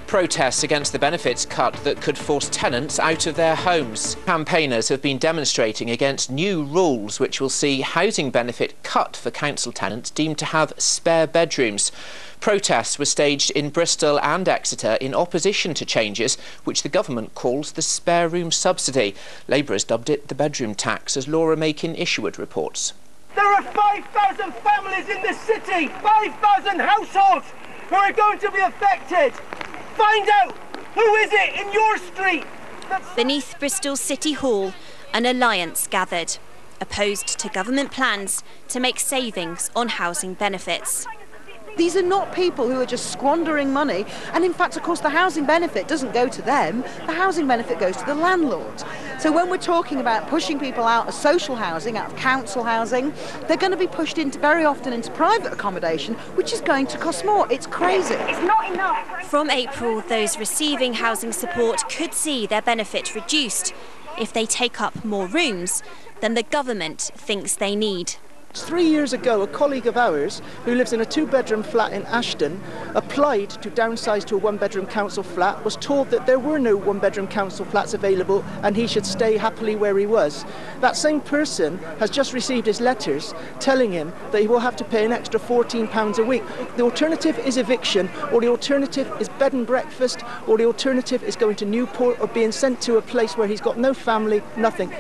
Protests against the benefits cut that could force tenants out of their homes. Campaigners have been demonstrating against new rules which will see housing benefit cut for council tenants deemed to have spare bedrooms. Protests were staged in Bristol and Exeter in opposition to changes which the government calls the spare room subsidy. Labour has dubbed it the bedroom tax, as Laura Macon-Isherwood reports. There are 5,000 families in this city, 5,000 households who are going to be affected. Find out, who is it in your street? Beneath Bristol City Hall, an alliance gathered, opposed to government plans to make savings on housing benefits. These are not people who are just squandering money, and in fact, of course, the housing benefit doesn't go to them, the housing benefit goes to the landlord. So when we're talking about pushing people out of social housing, out of council housing, they're going to be pushed very often into private accommodation, which is going to cost more. It's crazy. It's not enough. From April, those receiving housing support could see their benefit reduced if they take up more rooms than the government thinks they need. 3 years ago, a colleague of ours who lives in a 2-bedroom flat in Ashton applied to downsize to a 1-bedroom council flat, was told that there were no 1-bedroom council flats available and he should stay happily where he was. That same person has just received his letters telling him that he will have to pay an extra £14 a week. The alternative is eviction, or the alternative is bed and breakfast, or the alternative is going to Newport or being sent to a place where he's got no family, nothing.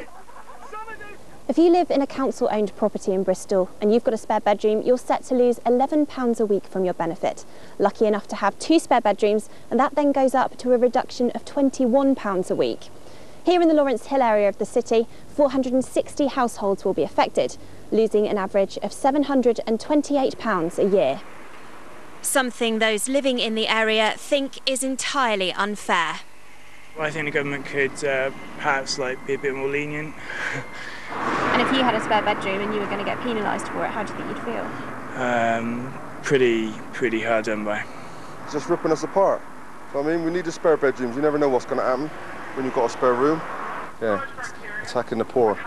If you live in a council-owned property in Bristol and you've got a spare bedroom, you're set to lose £11 a week from your benefit. Lucky enough to have 2 spare bedrooms, and that then goes up to a reduction of £21 a week. Here in the Lawrence Hill area of the city, 460 households will be affected, losing an average of £728 a year. Something those living in the area think is entirely unfair. Well, I think the government could perhaps be a bit more lenient. And if you had a spare bedroom and you were going to get penalised for it, how do you think you'd feel? Pretty hard done by. It's just ripping us apart. So, I mean, we need the spare bedrooms. You never know what's going to happen when you've got a spare room. Yeah, attacking the poor.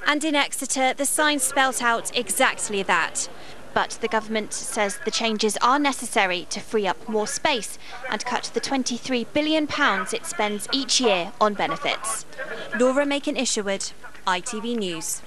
And in Exeter, the sign spelt out exactly that. But the government says the changes are necessary to free up more space and cut the £23 billion it spends each year on benefits. Laura Macon-Isherwood, ITV News.